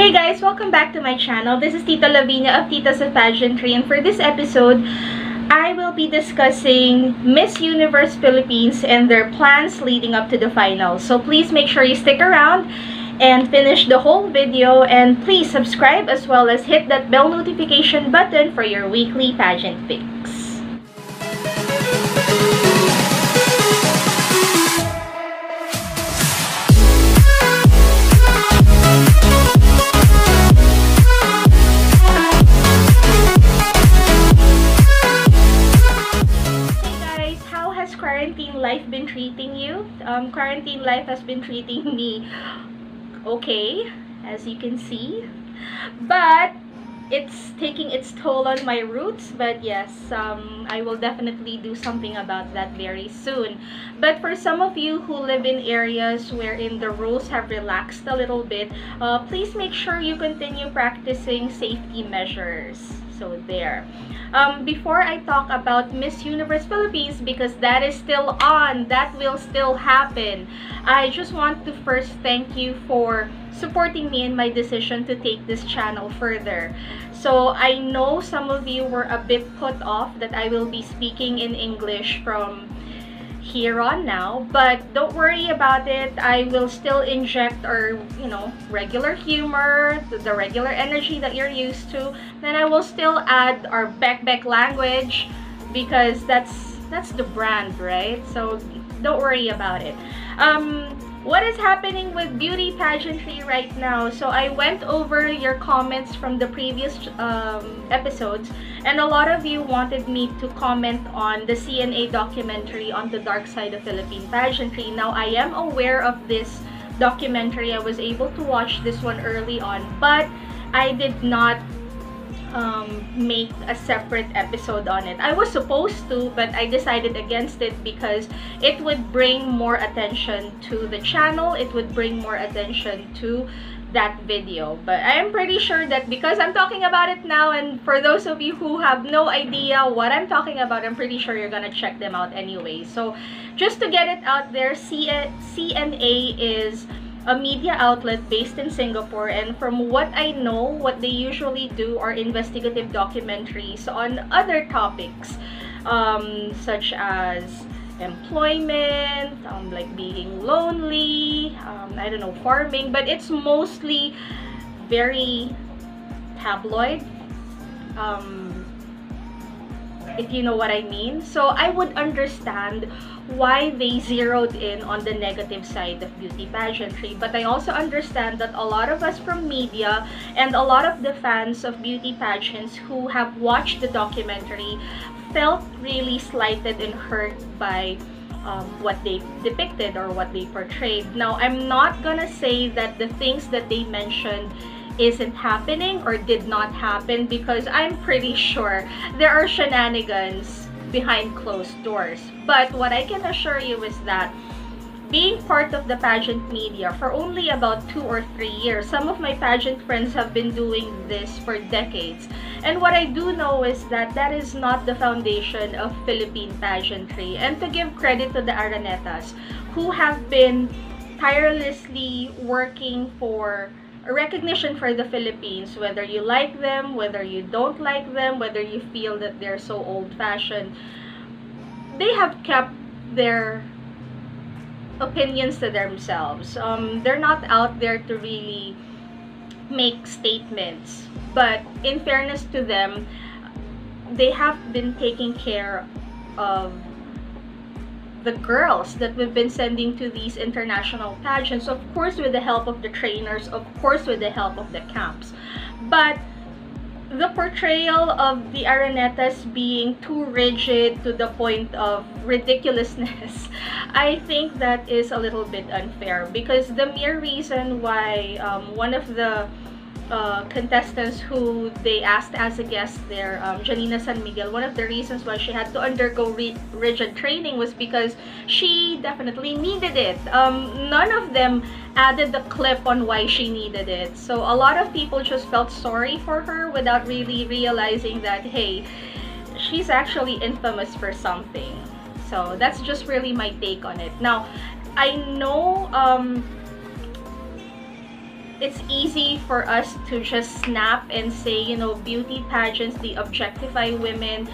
Hey guys, welcome back to my channel. This is Tita Lavinia of Titas of Pageantry, and for this episode, I will be discussing Miss Universe Philippines and their plans leading up to the finals. So please make sure you stick around and finish the whole video, and please subscribe as well as hit that bell notification button for your weekly pageant picks. Quarantine life been treating you? Quarantine life has been treating me okay, as you can see, but it's taking its toll on my roots. But yes, I will definitely do something about that very soon. But for some of you who live in areas wherein the rules have relaxed a little bit, please make sure you continue practicing safety measures. So there. Before I talk about Miss Universe Philippines, because that is still on, that will still happen, I just want to first thank you for supporting me in my decision to take this channel further. So I know some of you were a bit put off that I will be speaking in English from here on now, but don't worry about it. I will still inject our, regular humor, the regular energy that you're used to. Then I will still add our back language, because that's the brand, right? So don't worry about it. What is happening with beauty pageantry right now? So I went over your comments from the previous episodes, and a lot of you wanted me to comment on the CNA documentary on the dark side of Philippine pageantry. Now, I am aware of this documentary. I was able to watch this one early on, but I did not make a separate episode on it. I was supposed to, but I decided against it because it would bring more attention to the channel. It would bring more attention to that video. But I am pretty sure that because I'm talking about it now, and for those of you who have no idea what I'm talking about, I'm pretty sure you're gonna check them out anyway. So just to get it out there, CNA is a media outlet based in Singapore, and from what I know, what they usually do are investigative documentaries on other topics, such as employment, like being lonely, I don't know, farming, but it's mostly very tabloid, if you know what I mean. So I would understand why they zeroed in on the negative side of beauty pageantry, but I also understand that a lot of us from media and a lot of the fans of beauty pageants who have watched the documentary felt really slighted and hurt by what they depicted or what they portrayed. Now, I'm not gonna say that the things that they mentioned isn't happening or did not happen, because I'm pretty sure there are shenanigans behind closed doors. But what I can assure you is that being part of the pageant media for only about 2 or 3 years, some of my pageant friends have been doing this for decades. And what I do know is that that is not the foundation of Philippine pageantry. And to give credit to the Aranetas, who have been tirelessly working for a recognition for the Philippines, whether you like them, whether you don't like them, whether you feel that they're so old-fashioned, they have kept their opinions to themselves. They're not out there to really make statements, but in fairness to them, they have been taking care of the girls that we've been sending to these international pageants, of course with the help of the trainers, of course with the help of the camps. But the portrayal of the Aranetas being too rigid to the point of ridiculousness, I think that is a little bit unfair, because the mere reason why one of the contestants who they asked as a guest there, Janina San Miguel, one of the reasons why she had to undergo rigid training was because she definitely needed it. None of them added the clip on why she needed it. So a lot of people just felt sorry for her without really realizing that, hey, she's actually infamous for something. So that's just really really my take on it. Now, I know it's easy for us to just snap and say, you know, beauty pageants, they objectify women.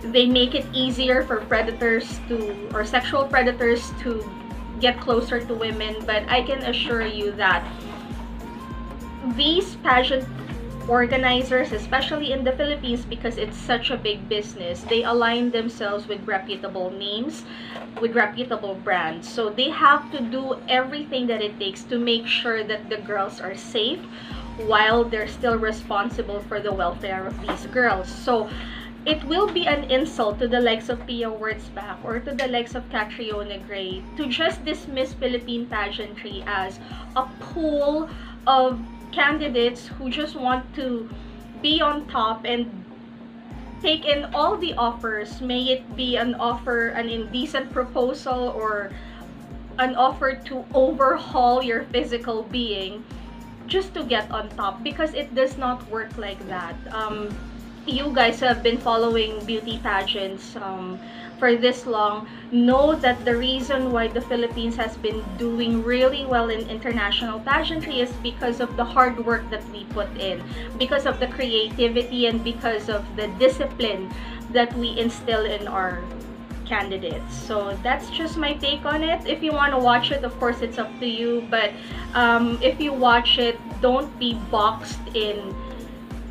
They make it easier for predators to, or sexual predators to get closer to women. But I can assure you that these pageant organizers, especially in the Philippines, because it's such a big business, they align themselves with reputable names, with reputable brands. So they have to do everything that it takes to make sure that the girls are safe while they're still responsible for the welfare of these girls. So it will be an insult to the likes of Pia Wurtzbach or to the likes of Catriona Gray to just dismiss Philippine pageantry as a pool of candidates who just want to be on top and take in all the offers, may it be an offer, an indecent proposal, or an offer to overhaul your physical being just to get on top, because it does not work like that. You guys have been following beauty pageants for this long, know that the reason why the Philippines has been doing really well in international pageantry is because of the hard work that we put in, because of the creativity, and because of the discipline that we instill in our candidates. So that's just my take on it. If you want to watch it, of course it's up to you, but if you watch it, don't be boxed in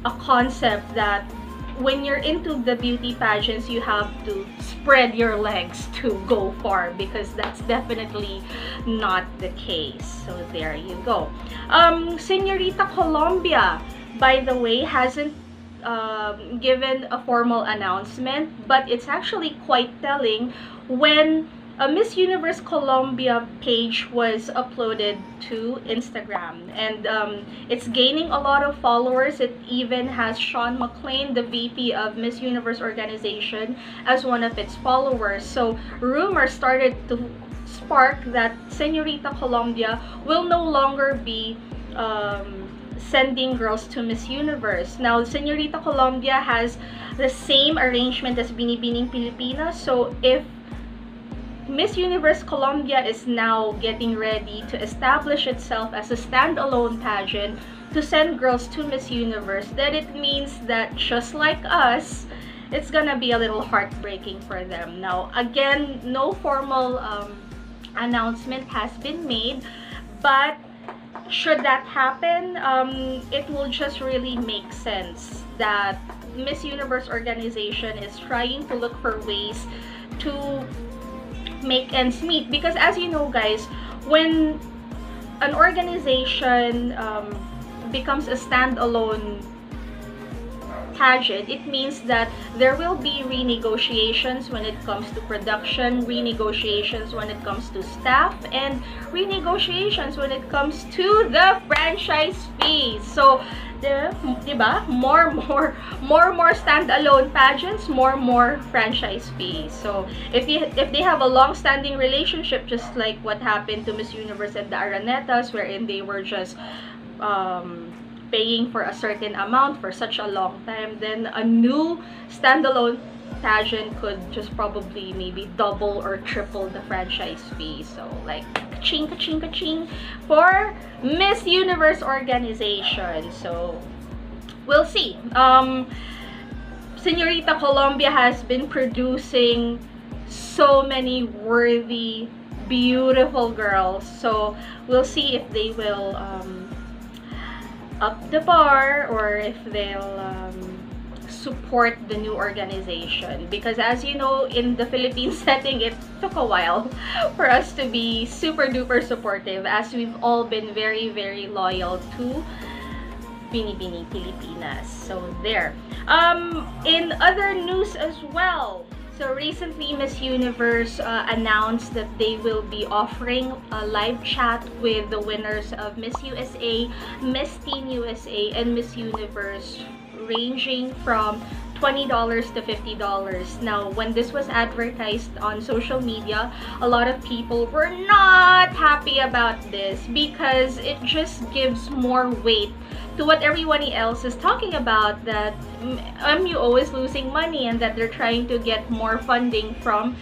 a concept that when you're into the beauty pageants, you have to spread your legs to go far, because that's definitely not the case. So there you go. Señorita Colombia, by the way, hasn't given a formal announcement, but it's actually quite telling when a Miss Universe Colombia page was uploaded to Instagram, and it's gaining a lot of followers. It even has Sean McLean, the VP of Miss Universe organization, as one of its followers. So rumors started to spark that Señorita Colombia will no longer be sending girls to Miss Universe. Now, Señorita Colombia has the same arrangement as Binibining Pilipinas. So if Miss Universe Colombia is now getting ready to establish itself as a standalone pageant to send girls to Miss Universe, then it means that just like us, it's gonna be a little heartbreaking for them. Now, again, no formal announcement has been made, but should that happen, it will just really make sense that Miss Universe organization is trying to look for ways to make ends meet, because as you know guys, when an organization becomes a standalone pageant, it means that there will be renegotiations when it comes to production, renegotiations when it comes to staff, and renegotiations when it comes to the franchise fees. So diba? More standalone pageants, more franchise fees. So if they have a long-standing relationship, just like what happened to Miss Universe and the Aranetas, wherein they were just paying for a certain amount for such a long time, then a new standalone pageant could just probably maybe double or triple the franchise fee. So like ka-ching, ka-ching, ka-ching for Miss Universe organization. So we'll see. Señorita Colombia has been producing so many worthy, beautiful girls. So we'll see if they will up the bar, or if they'll support the new organization, because as you know, in the Philippine setting, it took a while for us to be super duper supportive, as we've all been very, very loyal to Binibining Pilipinas. So there. In other news as well, so recently Miss Universe announced that they will be offering a live chat with the winners of Miss USA, Miss Teen USA, and Miss Universe, ranging from $20 to $50. Now, when this was advertised on social media, a lot of people were not happy about this, because it just gives more weight to what everyone else is talking about, that MUO is losing money and that they're trying to get more funding from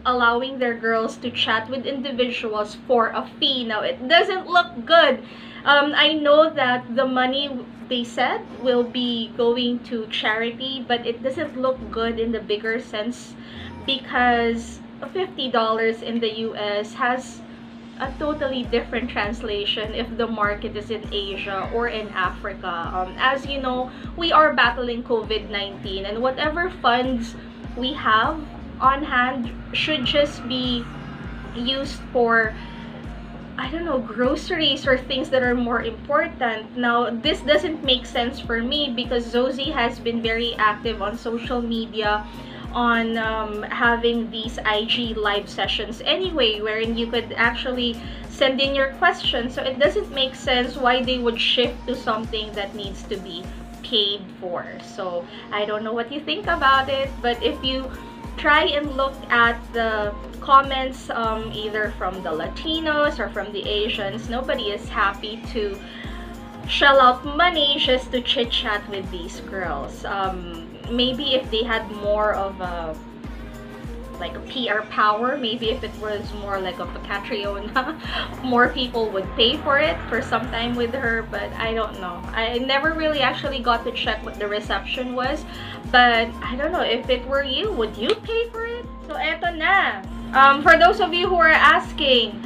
allowing their girls to chat with individuals for a fee. Now, it doesn't look good. I know that the money they said will be going to charity, but it doesn't look good in the bigger sense because $50 in the US has a totally different translation if the market is in Asia or in Africa. As you know, we are battling COVID-19, and whatever funds we have on hand should just be used for, I don't know, groceries or things that are more important. Now, this doesn't make sense for me because Zosie has been very active on social media on having these IG live sessions anyway, wherein you could actually send in your questions. So it doesn't make sense why they would shift to something that needs to be paid for. So I don't know what you think about it, but if you try and look at the comments, either from the Latinos or from the Asians, nobody is happy to shell out money just to chit chat with these girls. Maybe if they had more of a like a PR power, maybe if it was more like a Catriona, more people would pay for it for some time with her, but I don't know. I never really actually got to check what the reception was, but I don't know, if it were you, would you pay for it? So eto na. For those of you who are asking,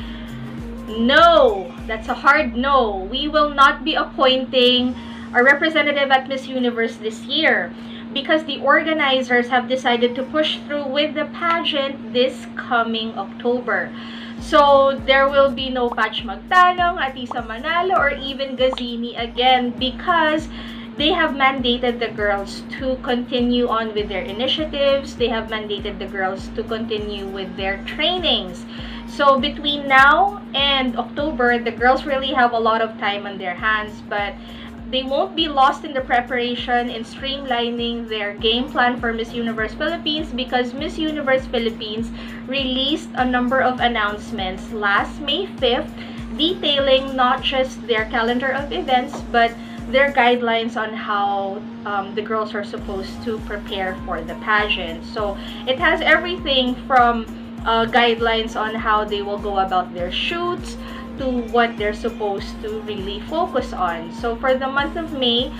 no, that's a hard no. We will not be appointing a representative at Miss Universe this year, because the organizers have decided to push through with the pageant this coming October. So there will be no Patch Magtanong, Athisa Manalo, or even Gazini again, because they have mandated the girls to continue on with their initiatives. They have mandated the girls to continue with their trainings. So between now and October, the girls really have a lot of time on their hands, but they won't be lost in the preparation in streamlining their game plan for Miss Universe Philippines, because Miss Universe Philippines released a number of announcements last May 5th detailing not just their calendar of events, but their guidelines on how the girls are supposed to prepare for the pageant. So it has everything from guidelines on how they will go about their shoots to what they're supposed to really focus on. So for the month of May,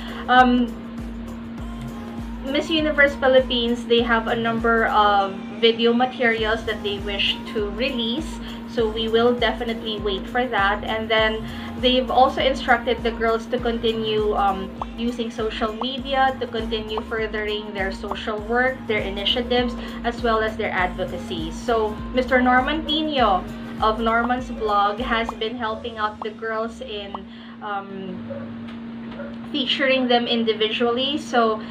Miss Universe Philippines, they have a number of video materials that they wish to release. So we will definitely wait for that. And then they've also instructed the girls to continue using social media, to continue furthering their social work, their initiatives, as well as their advocacy. So Mr. Norman Pino of Norman's blog has been helping out the girls in featuring them individually. So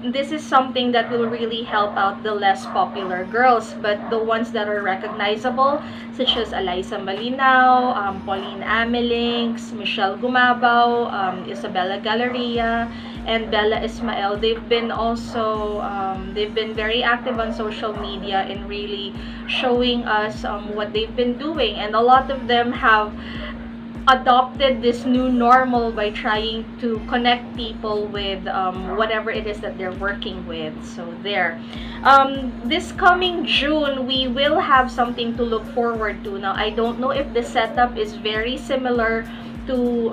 this is something that will really help out the less popular girls, but the ones that are recognizable, such as Athisa Manalo, Pauline Amelings, Michelle Gumabao, Isabella Galleria, and Bella Ismael. They've been also they've been very active on social media in really showing us what they've been doing, and a lot of them have adopted this new normal by trying to connect people with whatever it is that they're working with. So there, this coming June, we will have something to look forward to. Now, I don't know if the setup is very similar to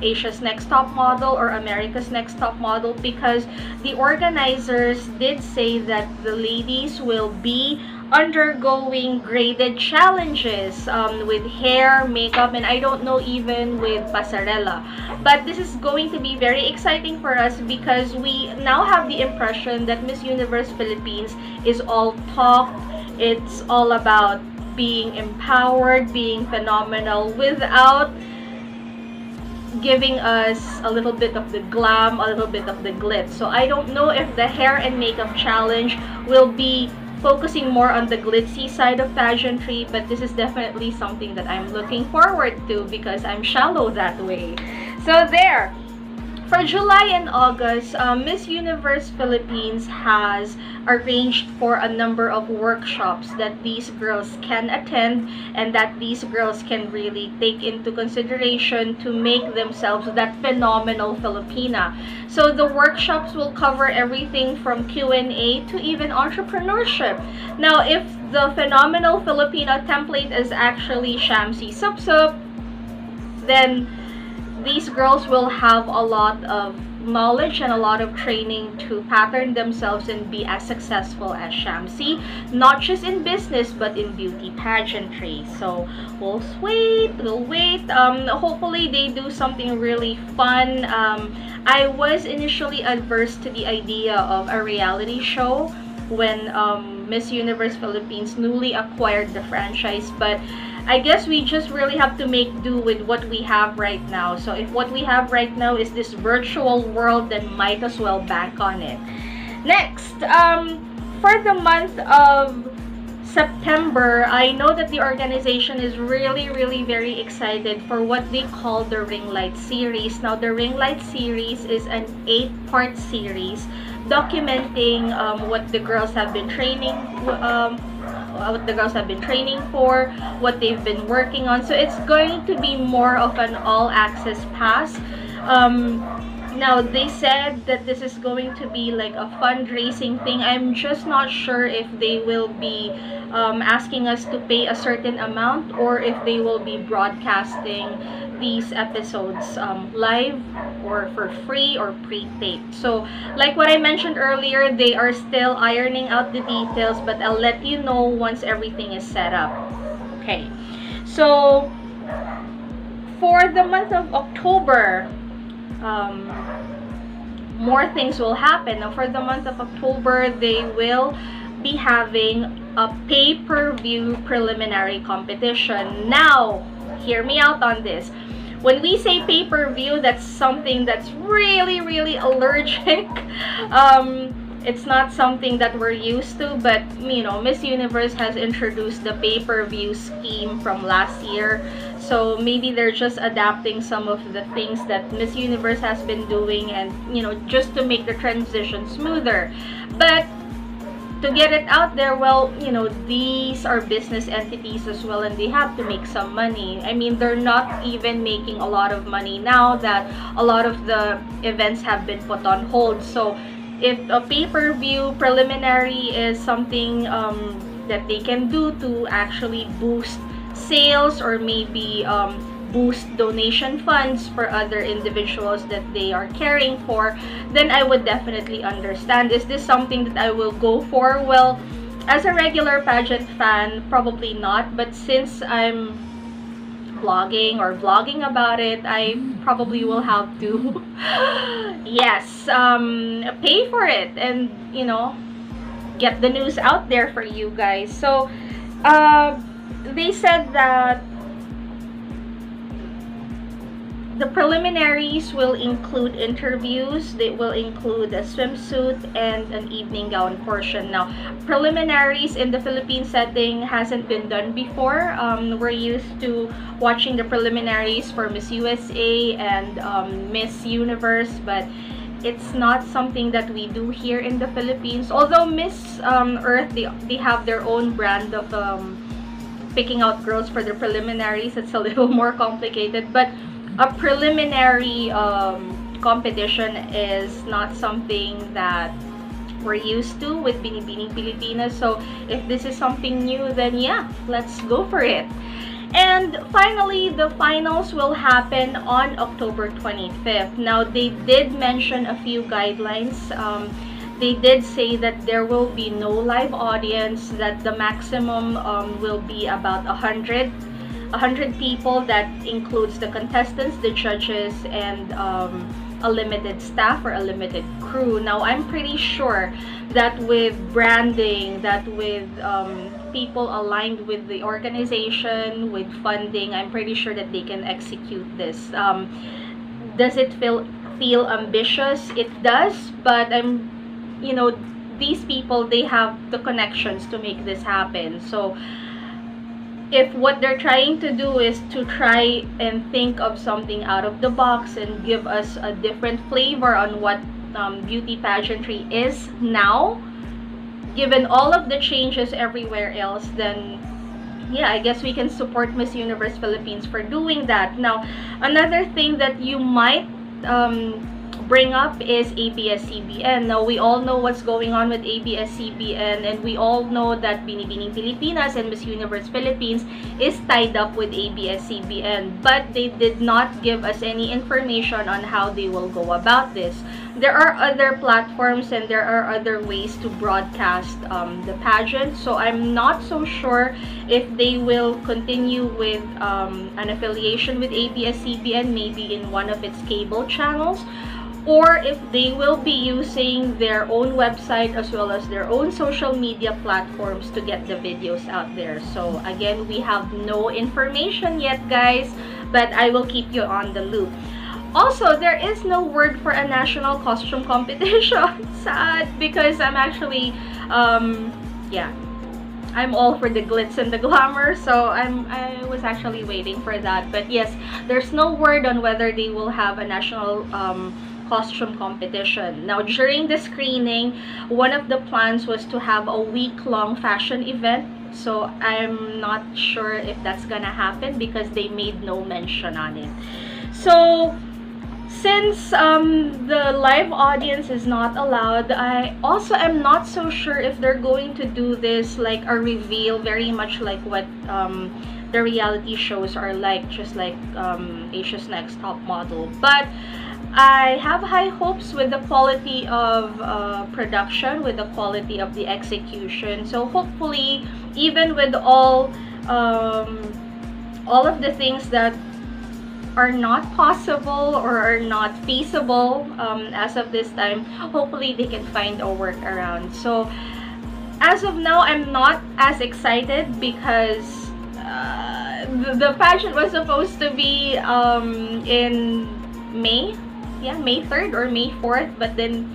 Asia's Next Top Model or America's Next Top Model, because the organizers did say that the ladies will be undergoing graded challenges with hair, makeup, and I don't know, even with pasarela. But this is going to be very exciting for us, because we now have the impression that Miss Universe Philippines is all talk. It's all about being empowered, being phenomenal, without giving us a little bit of the glam, a little bit of the glitz. So I don't know if the hair and makeup challenge will be focusing more on the glitzy side of pageantry, but this is definitely something that I'm looking forward to, because I'm shallow that way. So there. For July and August, Miss Universe Philippines has arranged for a number of workshops that these girls can attend, and that these girls can really take into consideration to make themselves that phenomenal Filipina. So the workshops will cover everything from Q&A to even entrepreneurship. Now, if the phenomenal Filipino template is actually Shamsi Sup Sup, then these girls will have a lot of knowledge and a lot of training to pattern themselves and be as successful as Shamsi, not just in business but in beauty pageantry. So we'll wait. Hopefully they do something really fun. I was initially adverse to the idea of a reality show when Miss Universe Philippines newly acquired the franchise, but I guess we just really have to make do with what we have right now. So if what we have right now is this virtual world, then might as well bank on it. Next, for the month of September, I know that the organization is really very excited for what they call the Ring Light series. Now, the Ring Light series is an 8-part series documenting what the girls have been training for, what they've been working on. So it's going to be more of an all-access pass. Now, they said that this is going to be like a fundraising thing. I'm just not sure if they will be asking us to pay a certain amount or if they will be broadcasting these episodes live or for free or pre-taped. So like what I mentioned earlier, they are still ironing out the details, but I'll let you know once everything is set up. Okay, so for the month of October, more things will happen. Now, for the month of October, they will be having a pay-per-view preliminary competition. Now, hear me out on this. When we say pay-per-view, that's something that's really allergic. It's not something that we're used to, but you know, Miss Universe has introduced the pay-per-view scheme from last year. So maybe they're just adapting some of the things that Miss Universe has been doing, and you know, just to make the transition smoother. But to get it out there, well, you know, these are business entities as well, and they have to make some money. I mean, they're not even making a lot of money now that a lot of the events have been put on hold. So if a pay-per-view preliminary is something that they can do to actually boost sales or maybe boost donation funds for other individuals that they are caring for, then I would definitely understand. Is this something that I will go for? Well, as a regular pageant fan, probably not, but since I'm vlogging about it, I probably will have to yes, pay for it and, you know, get the news out there for you guys. So they said that the preliminaries will include interviews, they will include a swimsuit and an evening gown portion. Now, preliminaries in the Philippine setting hasn't been done before. We're used to watching the preliminaries for Miss USA and Miss Universe, but it's not something that we do here in the Philippines. Although Miss Earth, they have their own brand of picking out girls for the preliminaries. It's a little more complicated, but a preliminary competition is not something that we're used to with Binibining Pilipinas. So if this is something new, then yeah, let's go for it. And finally, the finals will happen on October 25th. Now, they did mention a few guidelines. They did say that there will be no live audience, that the maximum will be about 100 people. That includes the contestants, the judges, and a limited staff or a limited crew. Now, I'm pretty sure that with branding, that with people aligned with the organization, with funding, I'm pretty sure that they can execute this. Does it feel ambitious? It does, but you know, these people, they have the connections to make this happen. So if what they're trying to do is to try and think of something out of the box and give us a different flavor on what beauty pageantry is now, given all of the changes everywhere else, then yeah, I guess we can support Miss Universe Philippines for doing that. Now, another thing that you might bring up is ABS-CBN. Now, we all know what's going on with ABS-CBN, and we all know that Binibining Pilipinas and Miss Universe Philippines is tied up with ABS-CBN, but they did not give us any information on how they will go about this. There are other platforms and there are other ways to broadcast the pageant, so I'm not so sure if they will continue with an affiliation with ABS-CBN, maybe in one of its cable channels, or if they will be using their own website as well as their own social media platforms to get the videos out there. So again, we have no information yet, guys, but I will keep you on the loop. Also, there is no word for a national costume competition. Sad, because I'm actually, yeah, I'm all for the glitz and the glamour, so I was actually waiting for that. But yes, there's no word on whether they will have a national costume competition. Now, during the screening, one of the plans was to have a week-long fashion event. So I'm not sure if that's gonna happen because they made no mention on it. So since the live audience is not allowed, I also am not so sure if they're going to do this like a reveal, very much like what the reality shows are like, just like Asia's Next Top Model. But I have high hopes with the quality of production, with the quality of the execution. So hopefully, even with all of the things that are not possible or are not feasible as of this time, hopefully they can find a workaround. So as of now, I'm not as excited because the pageant was supposed to be in May, yeah, May 3rd or May 4th, but then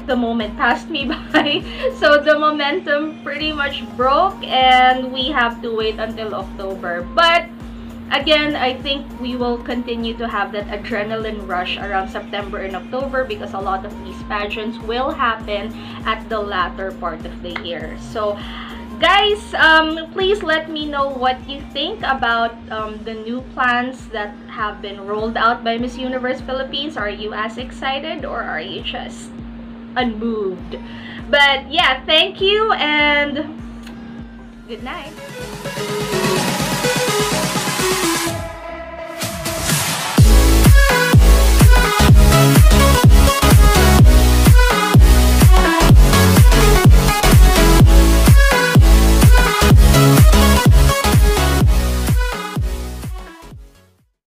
the moment passed me by, so the momentum pretty much broke and we have to wait until October. But again, I think we will continue to have that adrenaline rush around September and October because a lot of these pageants will happen at the latter part of the year. So guys, please let me know what you think about the new plans that have been rolled out by Miss Universe Philippines. Are you as excited or are you just unmoved? But yeah, thank you and good night.